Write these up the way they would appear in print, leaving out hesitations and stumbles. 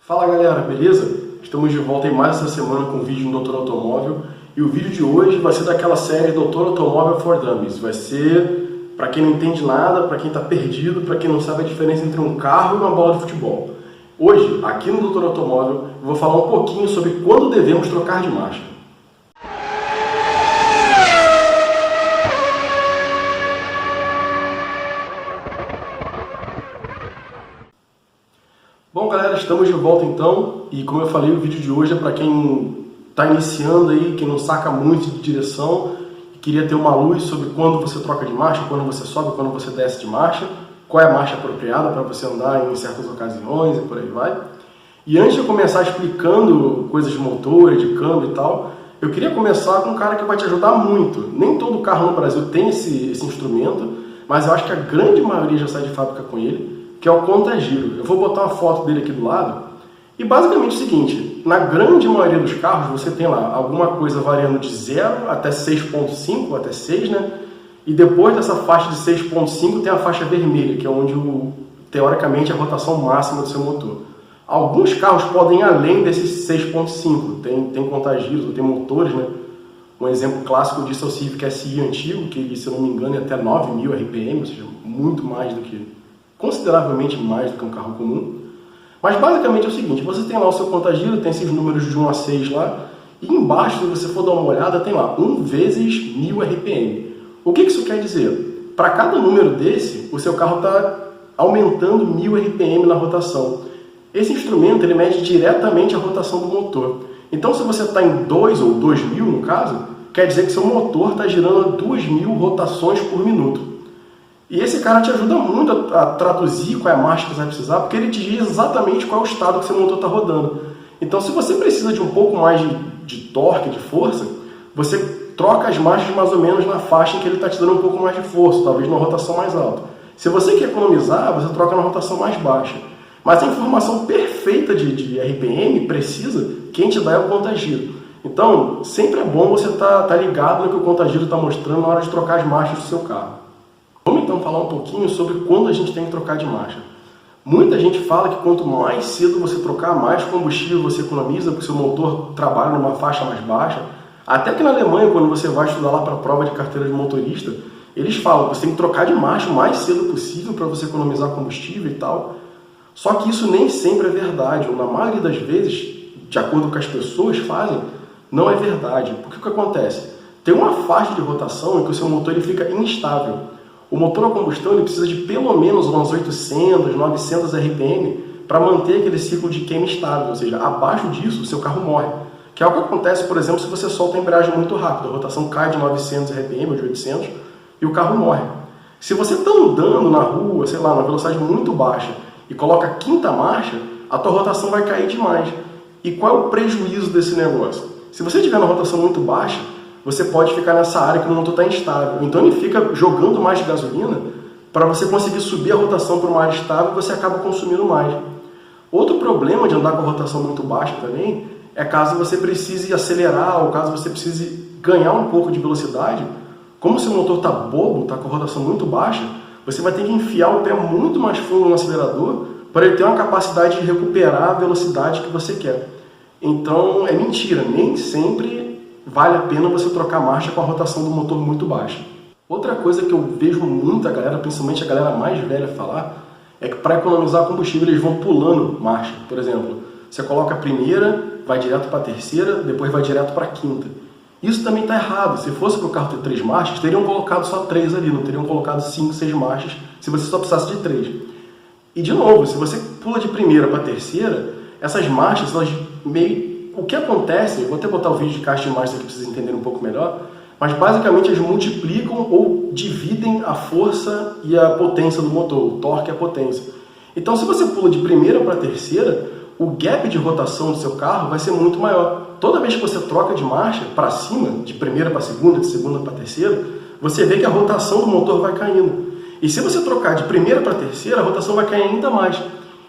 Fala galera, beleza? Estamos de volta em mais essa semana com um vídeo no Doutor Automóvel e o vídeo de hoje vai ser daquela série Doutor Automóvel for Dummies. Vai ser para quem não entende nada, para quem está perdido, para quem não sabe a diferença entre um carro e uma bola de futebol. Hoje, aqui no Doutor Automóvel, eu vou falar um pouquinho sobre quando devemos trocar de marcha. Bom galera, estamos de volta então, e como eu falei, o vídeo de hoje é para quem está iniciando aí, quem não saca muito de direção, e queria ter uma luz sobre quando você troca de marcha, quando você sobe, quando você desce de marcha, qual é a marcha apropriada para você andar em certas ocasiões e por aí vai. E antes de eu começar explicando coisas de motor, de câmbio e tal, eu queria começar com um cara que vai te ajudar muito. Nem todo carro no Brasil tem esse instrumento, mas eu acho que a grande maioria já sai de fábrica com ele, que é o conta-giro. Eu vou botar uma foto dele aqui do lado. E basicamente é o seguinte, na grande maioria dos carros você tem lá alguma coisa variando de 0 até 6.5, até 6, né? E depois dessa faixa de 6.5 tem a faixa vermelha, que é onde, teoricamente, a rotação máxima do seu motor. Alguns carros podem ir além desses 6.5, tem conta-giros, tem motores, né? Um exemplo clássico disso é o Civic SI antigo, que se eu não me engano é até 9.000 RPM, ou seja, muito mais do que, consideravelmente mais do que um carro comum. Mas basicamente é o seguinte, você tem lá o seu conta-giro, tem esses números de 1 a 6 lá, e embaixo, se você for dar uma olhada, tem lá 1 vezes 1000 RPM. O que isso quer dizer? Para cada número desse, o seu carro está aumentando 1000 RPM na rotação. Esse instrumento ele mede diretamente a rotação do motor. Então se você está em 2 ou 2000 no caso, quer dizer que seu motor está girando 2000 rotações por minuto. E esse cara te ajuda muito a traduzir qual é a marcha que você vai precisar, porque ele te diz exatamente qual é o estado que seu motor está rodando. Então se você precisa de um pouco mais de torque, de força, você troca as marchas mais ou menos na faixa em que ele está te dando um pouco mais de força, talvez numa rotação mais alta. Se você quer economizar, você troca na rotação mais baixa. Mas a informação perfeita de RPM precisa, quem te dá é o conta-giro. Então, sempre é bom você estar ligado no que o conta-giro está mostrando na hora de trocar as marchas do seu carro. Vamos então falar um pouquinho sobre quando a gente tem que trocar de marcha. Muita gente fala que quanto mais cedo você trocar, mais combustível você economiza, porque seu motor trabalha numa faixa mais baixa. Até que na Alemanha, quando você vai estudar lá para a prova de carteira de motorista, eles falam que você tem que trocar de marcha o mais cedo possível para você economizar combustível e tal. Só que isso nem sempre é verdade, ou na maioria das vezes, de acordo com o que as pessoas fazem, não é verdade. Porque o que acontece? Tem uma faixa de rotação em que o seu motor ele fica instável. O motor a combustão ele precisa de pelo menos umas 800, 900 RPM para manter aquele ciclo de queima estável, ou seja, abaixo disso o seu carro morre. Que é o que acontece, por exemplo, se você solta a embreagem muito rápido, a rotação cai de 900 RPM ou de 800 e o carro morre. Se você está andando na rua, sei lá, numa velocidade muito baixa e coloca a quinta marcha, a tua rotação vai cair demais. E qual é o prejuízo desse negócio? Se você estiver na rotação muito baixa, você pode ficar nessa área que o motor está instável. Então ele fica jogando mais gasolina para você conseguir subir a rotação para uma área estável e você acaba consumindo mais. Outro problema de andar com a rotação muito baixa também é caso você precise acelerar ou caso você precise ganhar um pouco de velocidade. Como o seu motor está bobo, está com a rotação muito baixa, você vai ter que enfiar o pé muito mais fundo no acelerador para ele ter uma capacidade de recuperar a velocidade que você quer. Então é mentira, nem sempre vale a pena você trocar marcha com a rotação do motor muito baixa. Outra coisa que eu vejo muita galera, principalmente a galera mais velha, falar é que para economizar combustível eles vão pulando marcha. Por exemplo, você coloca a primeira, vai direto para a terceira, depois vai direto para a quinta. Isso também está errado. Se fosse para o carro ter 3 marchas, teriam colocado só 3 ali, não teriam colocado 5, 6 marchas se você só precisasse de 3. E de novo, se você pula de primeira para a terceira, essas marchas, elas meio... O que acontece, eu vou até botar o vídeo de caixa de marchas aqui para vocês entenderem um pouco melhor, mas basicamente eles multiplicam ou dividem a força e a potência do motor, o torque e a potência. Então se você pula de primeira para a terceira, o gap de rotação do seu carro vai ser muito maior. Toda vez que você troca de marcha para cima, de primeira para segunda, de segunda para terceira, você vê que a rotação do motor vai caindo. E se você trocar de primeira para terceira, a rotação vai cair ainda mais.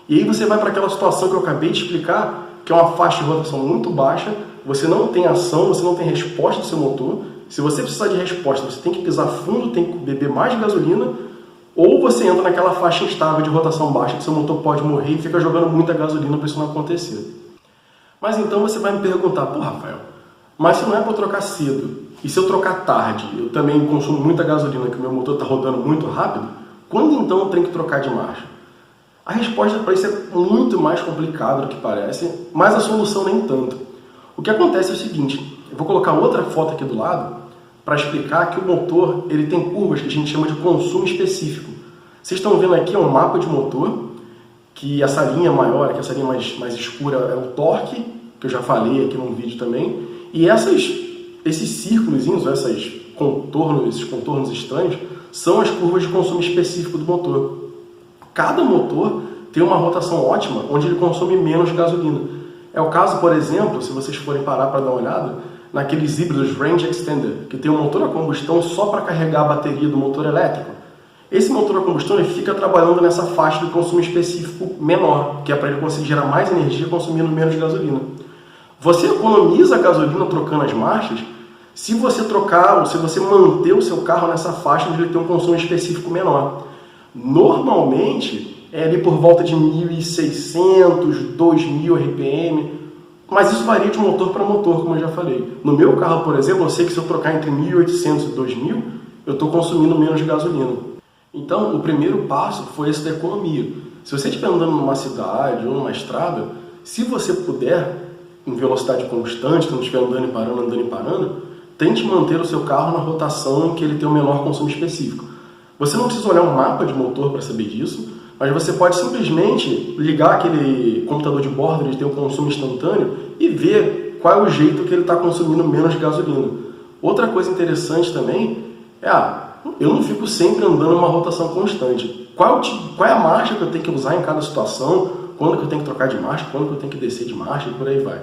E aí você vai para aquela situação que eu acabei de explicar, que é uma faixa de rotação muito baixa, você não tem ação, você não tem resposta do seu motor. Se você precisar de resposta, você tem que pisar fundo, tem que beber mais gasolina, ou você entra naquela faixa instável de rotação baixa que seu motor pode morrer e fica jogando muita gasolina para isso não acontecer. Mas então você vai me perguntar, pô, Rafael, mas se não é para eu trocar cedo, e se eu trocar tarde, eu também consumo muita gasolina, que o meu motor está rodando muito rápido, quando então eu tenho que trocar de marcha? A resposta para isso é muito mais complicada do que parece, mas a solução nem tanto. O que acontece é o seguinte, eu vou colocar outra foto aqui do lado para explicar que o motor ele tem curvas que a gente chama de consumo específico. Vocês estão vendo aqui um mapa de motor, que essa linha maior, que essa linha mais escura é o torque, que eu já falei aqui no vídeo também, e esses círculos, esses contornos estranhos, são as curvas de consumo específico do motor. Cada motor tem uma rotação ótima, onde ele consome menos gasolina. É o caso, por exemplo, se vocês forem parar para dar uma olhada, naqueles híbridos Range Extender, que tem um motor a combustão só para carregar a bateria do motor elétrico. Esse motor a combustão ele fica trabalhando nessa faixa de consumo específico menor, que é para ele conseguir gerar mais energia consumindo menos gasolina. Você economiza a gasolina trocando as marchas se você trocar ou se você manter o seu carro nessa faixa onde ele tem um consumo específico menor. Normalmente é ali por volta de 1.600, 2.000 RPM, mas isso varia de motor para motor, como eu já falei. No meu carro, por exemplo, eu sei que se eu trocar entre 1.800 e 2.000, eu estou consumindo menos gasolina. Então, o primeiro passo foi esse da economia. Se você estiver andando numa cidade ou numa estrada, se você puder, em velocidade constante, quando estiver andando e parando, tente manter o seu carro na rotação em que ele tem o menor consumo específico. Você não precisa olhar um mapa de motor para saber disso, mas você pode simplesmente ligar aquele computador de bordo, ele tem um consumo instantâneo, e ver qual é o jeito que ele está consumindo menos gasolina. Outra coisa interessante também é, eu não fico sempre andando numa rotação constante. Qual é a marcha que eu tenho que usar em cada situação, quando que eu tenho que trocar de marcha, quando que eu tenho que descer de marcha e por aí vai.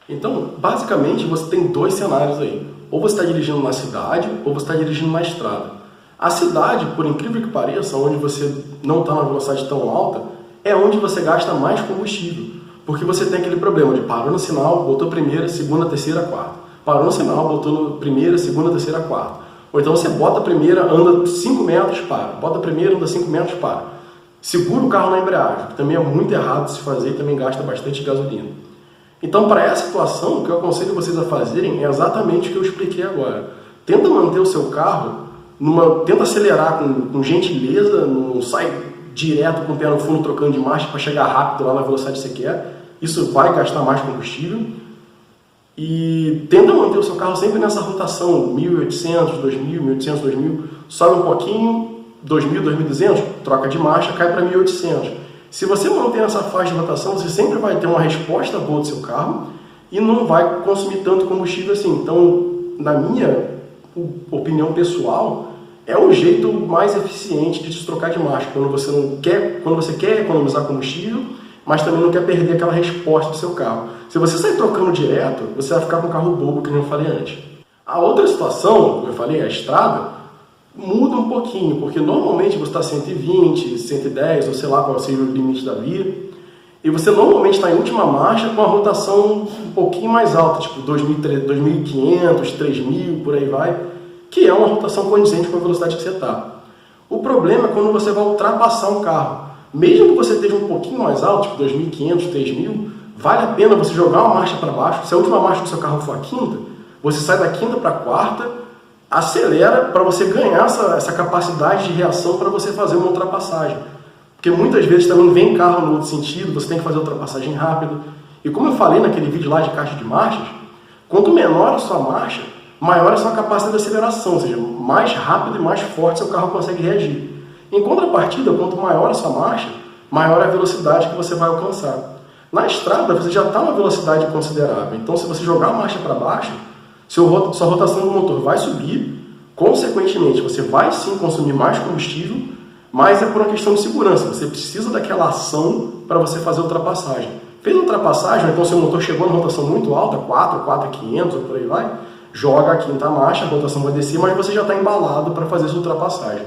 Então, basicamente, você tem dois cenários aí. Ou você está dirigindo na cidade, ou você está dirigindo na estrada. A cidade, por incrível que pareça, onde você não está na velocidade tão alta, é onde você gasta mais combustível. Porque você tem aquele problema de parou no sinal, botou primeira, segunda, terceira, quarta. Parou no sinal, botou no primeira, segunda, terceira, quarta. Ou então você bota a primeira, anda 5 metros, para. Bota a primeira, anda 5 metros, para. Segura o carro na embreagem, que também é muito errado de se fazer e também gasta bastante gasolina. Então, para essa situação, o que eu aconselho vocês a fazerem é exatamente o que eu expliquei agora. Tenta manter o seu carro, tenta acelerar com gentileza, não sai direto com o pé no fundo trocando de marcha para chegar rápido lá na velocidade que você quer. Isso vai gastar mais combustível. E tenta manter o seu carro sempre nessa rotação, 1.800, 2.000, 1.800, 2.000, sobe um pouquinho, 2.000, 2.200, troca de marcha, cai para 1.800. Se você manter essa faixa de rotação, você sempre vai ter uma resposta boa do seu carro e não vai consumir tanto combustível assim. Então, na minha opinião pessoal, é o jeito mais eficiente de se trocar de marcha, quando você quer economizar combustível, mas também não quer perder aquela resposta do seu carro. Se você sair trocando direto, você vai ficar com um carro bobo, que nem eu falei antes. A outra situação, como eu falei, a estrada, muda um pouquinho, porque normalmente você está 120, 110, ou sei lá qual seja o limite da via, e você normalmente está em última marcha com a rotação um pouquinho mais alta, tipo 2.500, 3.000, por aí vai, que é uma rotação condizente com a velocidade que você está. O problema é quando você vai ultrapassar um carro. Mesmo que você esteja um pouquinho mais alto, tipo 2.500, 3.000, vale a pena você jogar uma marcha para baixo. Se a última marcha do seu carro for a quinta, você sai da quinta para a quarta, acelera para você ganhar essa capacidade de reação para você fazer uma ultrapassagem. Porque muitas vezes também vem carro no outro sentido, você tem que fazer ultrapassagem rápido. E como eu falei naquele vídeo lá de caixa de marchas, quanto menor a sua marcha, maior a sua capacidade de aceleração, ou seja, mais rápido e mais forte seu carro consegue reagir. Em contrapartida, quanto maior a sua marcha, maior a velocidade que você vai alcançar. Na estrada, você já está numa velocidade considerável, então se você jogar a marcha para baixo, sua rotação do motor vai subir, consequentemente você vai sim consumir mais combustível, mas é por uma questão de segurança, você precisa daquela ação para você fazer a ultrapassagem. Fez a ultrapassagem, então seu motor chegou na rotação muito alta, 4.500 ou por aí vai, joga a quinta marcha, a rotação vai descer, mas você já está embalado para fazer essa ultrapassagem.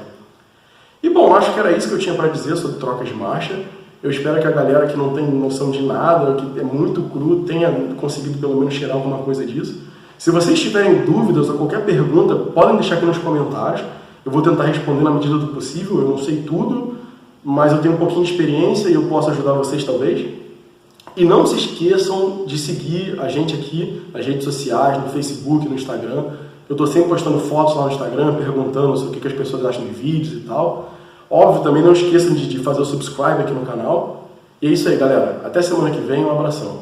E bom, acho que era isso que eu tinha para dizer sobre troca de marcha. Eu espero que a galera que não tem noção de nada, que é muito cru, tenha conseguido pelo menos tirar alguma coisa disso. Se vocês tiverem dúvidas ou qualquer pergunta, podem deixar aqui nos comentários. Eu vou tentar responder na medida do possível, eu não sei tudo, mas eu tenho um pouquinho de experiência e eu posso ajudar vocês talvez. E não se esqueçam de seguir a gente aqui nas redes sociais, no Facebook, no Instagram. Eu estou sempre postando fotos lá no Instagram, perguntando sobre o que as pessoas acham de vídeos e tal. Óbvio, também não esqueçam de fazer o subscribe aqui no canal. E é isso aí, galera. Até semana que vem, um abração.